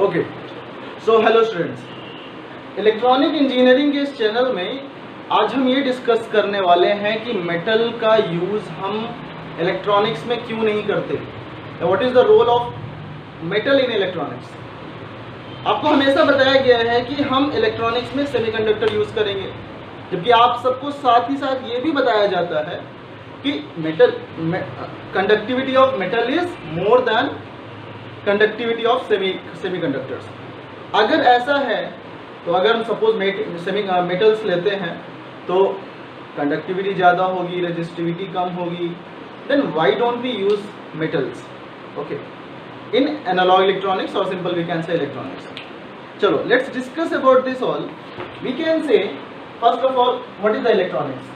Okay, so hello students, electronic engineering के इस channel में आज हम ये डिस्कस करने वाले हैं कि मेटल का यूज़ हम इलेक्ट्रॉनिक्स में क्यों नहीं करते। What is the role of metal in electronics. आपको हमेशा बताया गया है कि हम इलेक्ट्रॉनिक्स में सेमीकंडक्टर यूज़ करेंगे, जबकि आप सबको साथ ही साथ ये भी बताया जाता है कि conductivity of metal is more than conductivity of semiconductors. अगर ऐसा है तो अगर हम सपोज मेटल्स लेते हैं तो कंडक्टिविटी ज़्यादा होगी, रेजिस्टिविटी कम होगी, then why don't we use metals okay in analogue electronics और simple we can say electronics. चलो let's discuss about this all. We can say first of all what is the electronics.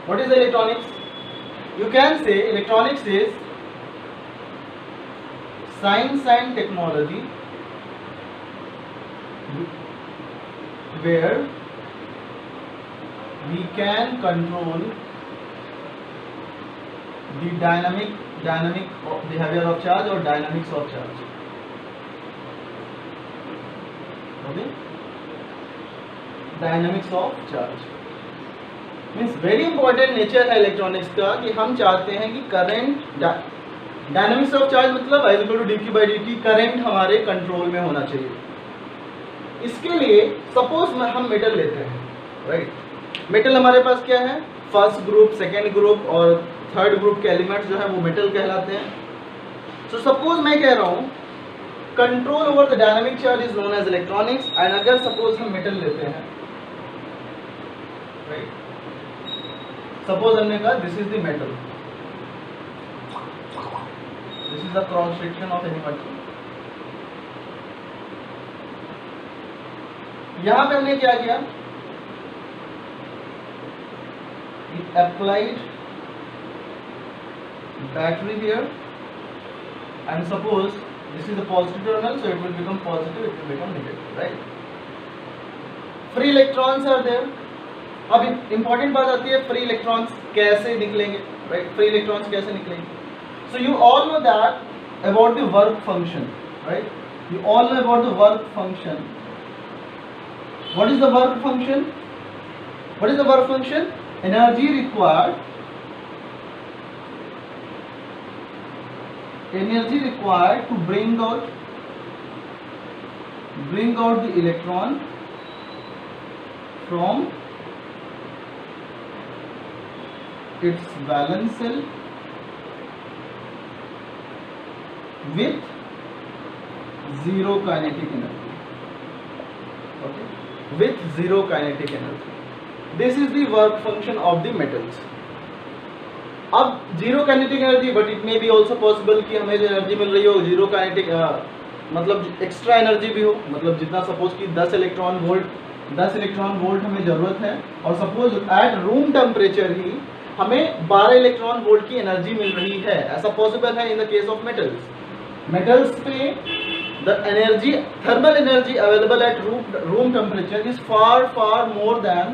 What is the electronics? You can say electronics is science and technology where we can control the dynamic behavior of charge or dynamics of charge. Okay? Dynamics of charge means very important nature है electronics का कि हम चाहते हैं कि current dynamics of charge मतलब I equal to dq/dt current हमारे control में होना चाहिए। इसके लिए सपोज हम मेटल लेते हैं, राइट। मेटल हमारे पास क्या है, फर्स्ट ग्रुप, सेकेंड ग्रुप और थर्ड ग्रुप के एलिमेंट्स जो है वो मेटल कहलाते हैं। सो सपोज मैं कह रहा हूँ control over the dynamic charge is known as electronics. And अगर सपोज हम मेटल लेते हैं, राइट, सपोज हमने कहा this is the metal, this is the cross section of any metal. यहां पे हमने क्या किया, applied battery here and suppose this is the positive terminal, so it will become positive, it will become negative, right. Free electrons are there. अब important बात आती है free electrons कैसे निकलेंगे, राइट। फ्री इलेक्ट्रॉन्स कैसे निकलेंगे, so you all know that about the work function, right. You all know about the work function. What is the work function? What is the work function? Energy required to bring out the electron from its valence shell with zero kinetic energy, okay, with zero kinetic energy. This is the work function of the metals. अब zero kinetic energy, but it may be also possible कि हमें जो energy मिल रही हो zero kinetic मतलब extra energy भी हो, मतलब जितना सपोज कि 10 इलेक्ट्रॉन वोल्ट हमें जरूरत है और सपोज एट रूम टेम्परेचर ही हमें 12 इलेक्ट्रॉन वोल्ट की एनर्जी मिल रही है। ऐसा पॉसिबल है in the case of metals पे the energy, thermal energy available at room temperature is far more than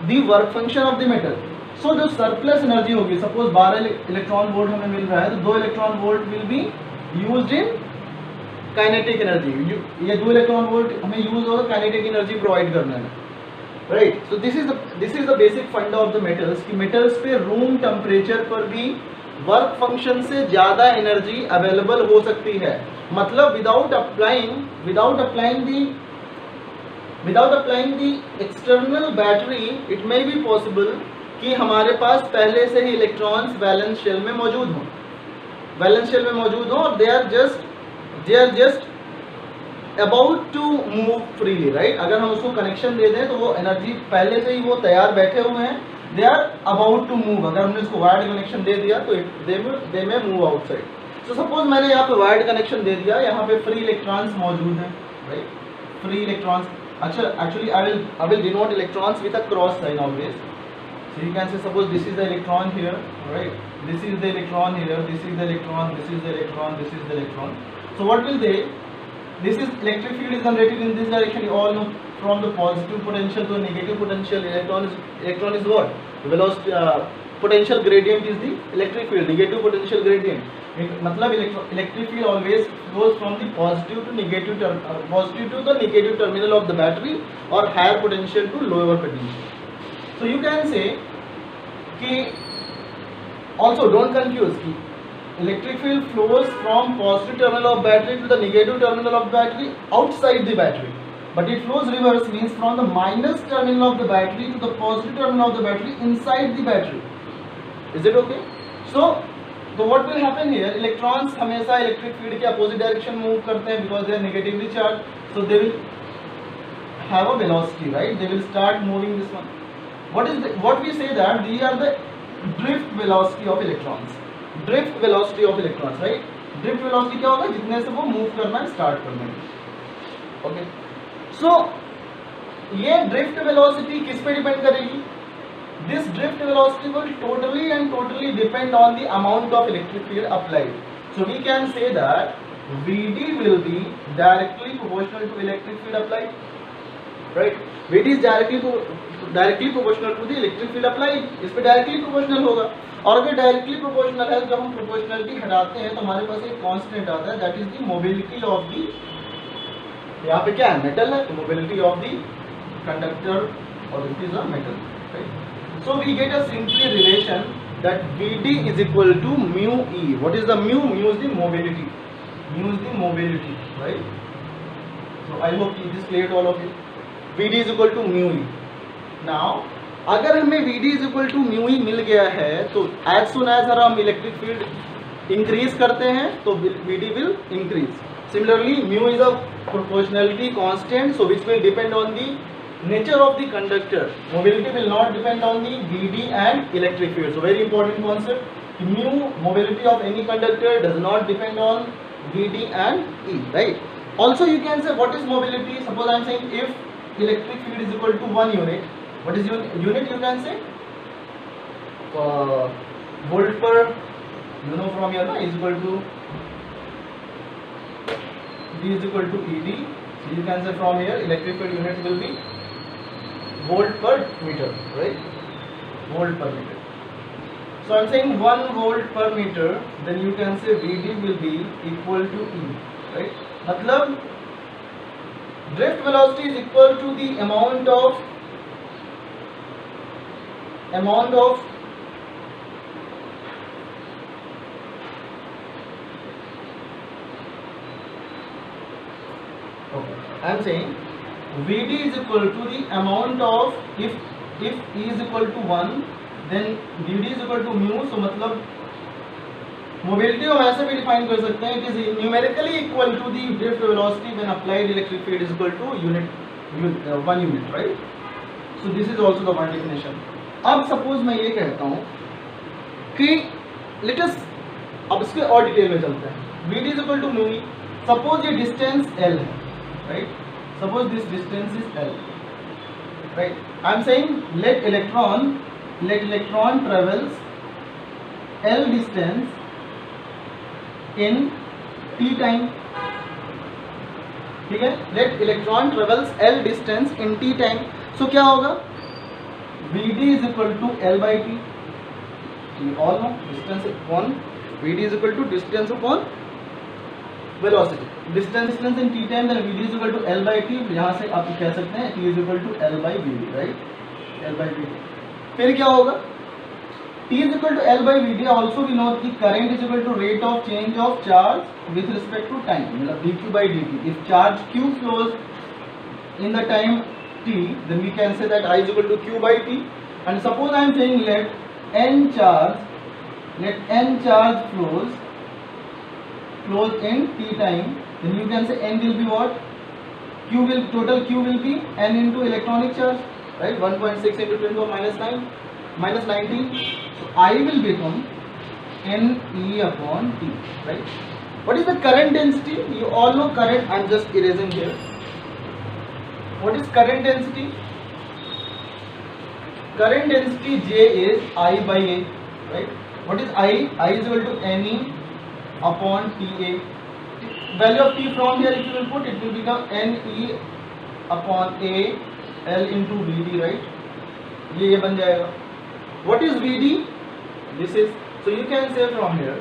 the work function of the metal. So जो सरप्लस एनर्जी होगी, सपोज 12 इलेक्ट्रॉन वोल्ट हमें मिल रहा है तो 2 electron volt will be used in kinetic energy. ये 2 electron volt हमें use होगा काइनेटिक एनर्जी प्रोवाइड करने में, right. So this is the basic फंडा ऑफ द मेटल्स कि मेटल्स पे रूम टेम्परेचर पर भी वर्क फंक्शन से ज्यादा एनर्जी अवेलेबल हो सकती है। मतलब without applying the external battery it may be possible कि हमारे पास पहले से ही इलेक्ट्रॉन्स वैलेंस शेल में मौजूद हों और they are just about to move freely, right. अगर हम उसको कनेक्शन दे दें तो वो एनर्जी पहले से ही वो तैयार बैठे हुए हैं, they are about to move. अगर हमने उसको वायर्ड कनेक्शन दे दिया तो दे में मूव आउटसाइड। सो सपोज मैंने यहाँ पे वायर्ड कनेक्शन दे दिया, यहाँ पे फ्री इलेक्ट्रॉन्स मौजूद हैं, राइट। फ्री इलेक्ट्रॉन्स, अच्छा actually I will denote electrons with a cross sign always. So you can say suppose this is the electron here, right, this is the electron here, this is the electron, this is the electron, this is the electron. So what will they, this is electric field is generated in this direction. You all know from the positive potential to negative potential, electron is what? potential gradient is the electric field, negative potential gradient. मतलब electric field always flows from the positive to the negative terminal of the battery or higher potential to lower potential. So you can say कि also don't confuse कि electric field flows from positive terminal of battery to the negative terminal of battery outside the battery, but it flows reverse, means from the minus terminal of the battery to the positive terminal of the battery inside the battery. Is it okay? So what will happen here, electrons हमेशा electric field के opposite direction move करते हैं because they are negatively charged, so they will have a velocity, right? They will start moving this one. What we say that these are the drift velocity of electrons. Drift velocity of electrons, right? Drift velocity क्या होगा, जितने से वो move करना start करना है. Okay. So ये drift velocity किस पे depend करेगी? This drift velocity will totally depend on the amount of electric field applied. So we can say that Vd will be directly proportional to electric field applied, right? Vd is directly proportional to the electric field applied. इस पे directly proportional होगा. और अगर directly proportional है, जब हम proportionality हटाते हैं तो हमारे पास एक कांस्टेंट आता है, that is the mobility of the, यहाँ पे क्या है, मेटल है, तो मोबिलिटी ऑफ दी कंडक्टर और it is a metal, right? So we get a simply relation that Vd is equal to mu E. What is the mu? Mu is the mobility, right? So I hope it is clear to all of you. Vd is equal to mu E. Now अगर हमें Vd is equal to mu ई मिल गया है, तो as soon as हम electric field increase करते हैं तो Vd will increase. Similarly mu is a proportionality constant, so which will depend on the nature of the conductor. Mobility will not depend on the Vd and electric field. So very important concept, mu mobility of any conductor does not depend on Vd and E, right? Also you can से what is mobility. Suppose I am saying if electric field is equal to 1 unit, what is unit? You can say volt per, you know from here, no, is equal to V is equal to Ed. So you can say from here electric field units will be volt per meter, right? Volt per meter. So I am saying 1 volt per meter, then you can say Vd will be equal to E, right? मतलब drift velocity is equal to the amount of I am saying Vd is equal to the amount of, if E is equal to 1, then Vd is equal to mu. so मतलब mobility हम ऐसे भी define कर सकते हैं, it is numerically equal to the drift velocity when applied electric field is equal to unit 1 unit, right? So this is also the one definition. अब suppose मैं ये कहता हूँ कि लेट अस, अब इसके और डिटेल में चलते हैं. Vd is equal to mu E. Suppose ये डिस्टेंस L है, right? Suppose this distance is L, right? I am saying let electron travels L distance in t time. ठीक है, let electron travels L distance in t time. So क्या होगा? Vd is equal to L by T. You all know distance upon Vd is equal to distance upon velocity. Distance in t time, then Vd is equal to L by T. यहाँ से आप कह सकते हैं T is equal to L by Vd, right? L by Vd. फिर क्या होगा? T is equal to L by Vd. Also we know कि current is equal to rate of change of charge with respect to time. मतलब dq by dt. If charge q flows in the time t, then we can say that I is equal to q by t. And suppose I am saying let n charge flows in t time, then you can say n will be what? Total q will be n into electronic charge, right? 1.6 into 10 to the minus 19. So I will become n e upon t, right? What is the current density? You all know current. I am just erasing here. What is current density? Current density J is I by A, right? What is I? I is equal to NE upon TA. Value of T from here if you will put, it will become NE upon A L into Vd, right? ये बन जाएगा. What is Vd? This is, so you can say from here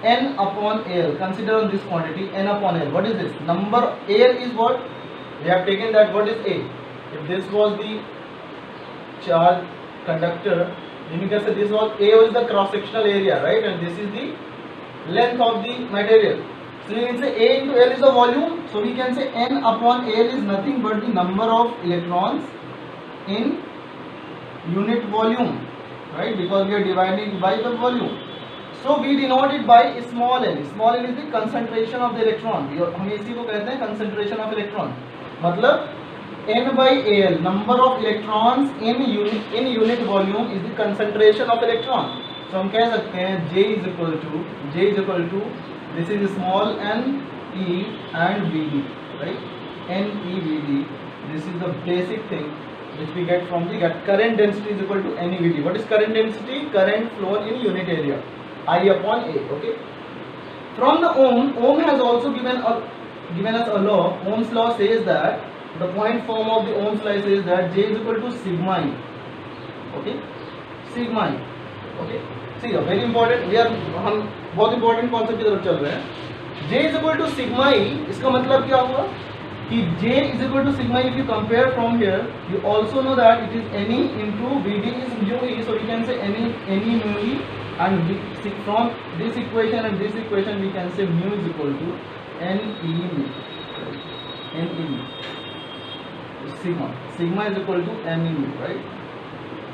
n upon Al. Consider on this quantity n upon L. What is this? Number Al is what? We have taken that. What is A? If this was the charge conductor, then you can say this was A is the cross sectional area, right? And this is the length of the material. So you can say A into L is the volume. So we can say n upon L is nothing but the number of electrons in unit volume, right? Because we are dividing by the volume. So we denote it by small n. Small n is the concentration of the electron. हम इसी को कहते हैं concentration of electron. मतलब n by Al, number of electrons in unit volume is the concentration of electron. So हम कह सकते हैं J is equal to this is small n E and Vd, right? N E Vd. This is the basic thing which we get from the current density is equal to NEVD. What is current density? Current flown in unit area, I upon A. Okay. From the Ohm has also given us a law. Ohm's law says that the point form of the Ohm's law says that J is equal to sigma E. Okay, sigma E. Okay. See, very important. हम बहुत important concept की तरफ चल रहे हैं. J is equal to sigma E. इसका मतलब क्या हुआ? कि J is equal to sigma. If you compare from here, you also know that it is Ne into Vd is mu E. So we can say Ne mu E, and from this equation and this equation we can say mu is equal to Ne mu. Ne mu. Sigma is equal to Ne mu, right?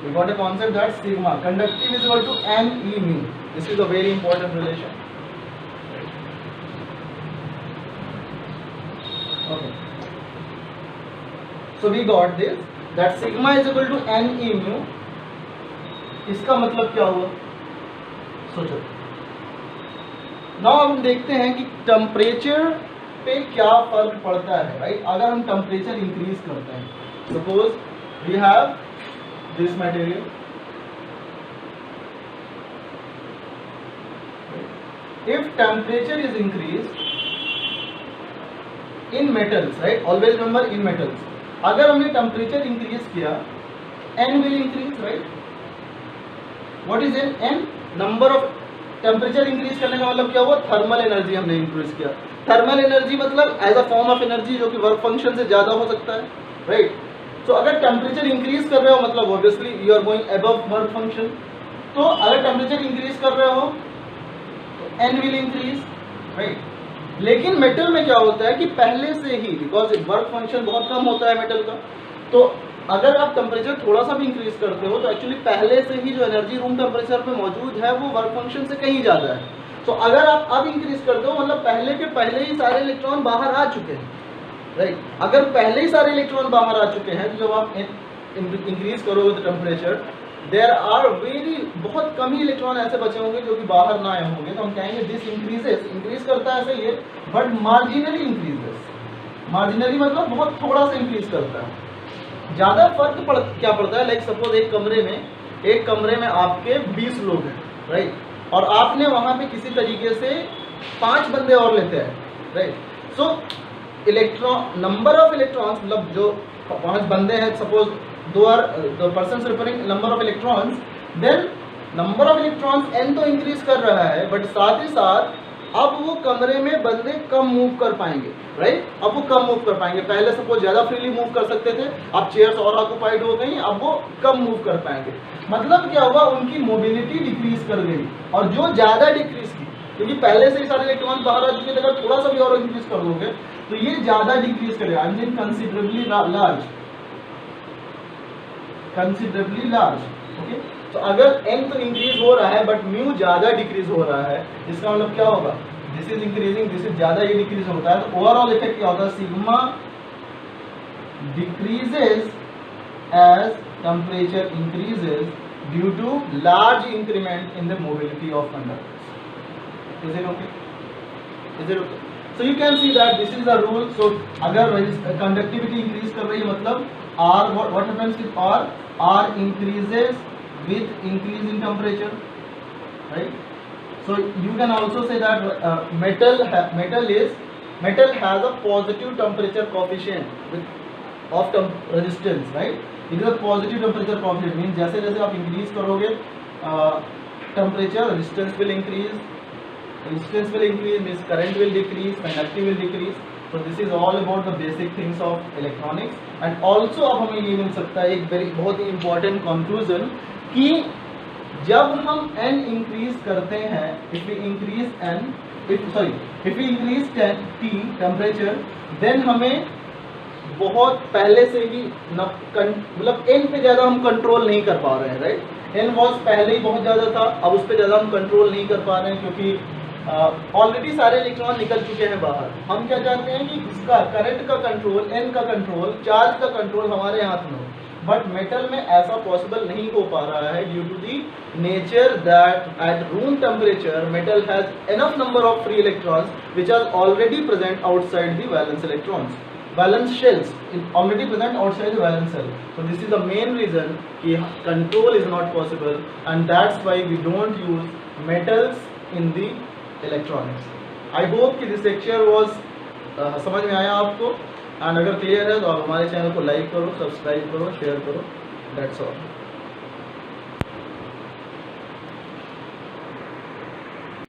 We got a concept that sigma conductive is equal to Ne mu. This is a very important relation. Okay. So we got this, that sigma is equal to Ne mu. इसका मतलब क्या हुआ? सोचो. Now हम देखते हैं कि temperature पे क्या फर्क पड़ता है, राइट? अगर हम टेम्परेचर इंक्रीज करते हैं, suppose we have this material, if temperature is increased in metals, right? Always remember in metals. अगर हमने टेम्परेचर इंक्रीज किया, n will increase, right? What is n? n number of temperature increase करने का मतलब क्या हुआ? थर्मल एनर्जी हमने increase किया. थर्मल एनर्जी मतलब as a form of energy जो कि वर्क फंक्शन से ज्यादा हो सकता है, राइट? सो अगर टेम्परेचर इंक्रीज कर रहे हो मतलब obviously you are going above work function. तो अगर टेम्परेचर इंक्रीज कर रहे हो तो n विल इंक्रीज, राइट? लेकिन मेटल में क्या होता है कि पहले से ही, बिकॉज वर्क फंक्शन बहुत कम होता है मेटल का, तो अगर आप टेम्परेचर थोड़ा सा भी इंक्रीज करते हो तो एक्चुअली पहले से ही जो एनर्जी रूम टेम्परेचर पे मौजूद है वो वर्क फंक्शन से कहीं ज़्यादा है. तो अगर आप अब इंक्रीज करते हो मतलब पहले के पहले ही सारे इलेक्ट्रॉन बाहर आ चुके हैं, राइट? अगर पहले ही सारे इलेक्ट्रॉन बाहर आ चुके हैं तो जब आप इंक्रीज करोगे तो टेम्परेचर, देयर आर वेरी बहुत कम ही इलेक्ट्रॉन ऐसे बचे होंगे जो कि बाहर ना आए होंगे. तो हम कहेंगे दिस इंक्रीज करता है, सही है, बट मार्जिनली इंक्रीजेस. मार्जिनली मतलब बहुत थोड़ा सा इंक्रीज करता है. ज़्यादा फर्क क्या पड़ता है? लाइक सपोज एक कमरे में आपके 20 लोग हैं, राइट? और आपने वहाँ पे किसी तरीके से 5 बंदे और लेते हैं, right? So number of electrons मतलब जो 5 बंदे हैं, सपोज दो person representing number of electrons, then number of electrons n तो इंक्रीज कर रहा है, बट साथ ही साथ अब वो कमरे में बंदे कम मूव कर पाएंगे, राइट? अब वो कम मूव कर पाएंगे. पहले सपोज ज़्यादा फ्रीली मूव कर सकते थे, अब चेयर्स और ऑक्युपाइड हो गई, अब वो कम मूव कर पाएंगे. मतलब क्या हुआ? उनकी मोबिलिटी डिक्रीज कर गई. और जो ज़्यादा डिक्रीज की, क्योंकि पहले से ही सारे इलेक्ट्रॉन बाहर आ चुके थे, अगर थोड़ा सा भी और इंक्रीज कर दोगे तो ये ज़्यादा डिक्रीज करेगा. I mean considerably large. Okay, तो अगर n तो इंक्रीज हो रहा है बट म्यू ज्यादा डिक्रीज हो रहा है, इसका मतलब क्या होगा? This is increasing, this is ज्यादा, ये डिक्रीज होता है. तो ओवरऑल इफेक्ट क्या होता है? Sigma decreases as temperature increases due to large increment in the mobility of conductors. Is it okay? So you can see that this is the rule. So अगर conductivity increase कर रही है मतलब R, what happens with R increases with increase in temperature, right? So you can also say that metal has a positive temperature coefficient of resistance, right? It is a positive temperature coefficient, means जैसे जैसे आप increase करोगे temperature, resistance will increase. Resistance will increase means current will decrease, conductivity will decrease. So this is all about the basic things of electronics. And also अब हमें ये मिल सकता है एक बहुत ही important conclusion कि जब हम n increase करते हैं, if we increase T temperature, then हमें बहुत पहले से ही मतलब n पे ज़्यादा हम कंट्रोल नहीं कर पा रहे हैं, राइट। n वॉज पहले ही बहुत ज़्यादा था, अब उस पर ज़्यादा हम कंट्रोल नहीं कर पा रहे हैं क्योंकि ऑलरेडी सारे इलेक्ट्रॉन निकल चुके हैं बाहर। हम क्या चाहते हैं कि इसका करंट का कंट्रोल, n का कंट्रोल, चार्ज का कंट्रोल हमारे हाथ में हो, बट मेटल में ऐसा पॉसिबल नहीं हो पा रहा है due to the nature that at room temperature metal has enough number of free electrons which are already present outside the valence electrons, valence shells already present outside the valence shell. So this is the main reason कि control is not possible, and that's why we don't use metals in the electronics. I hope कि this lecture was समझ में आया आपको, and अगर clear है तो आप हमारे चैनल को लाइक करो, सब्सक्राइब करो, शेयर करो. That's all.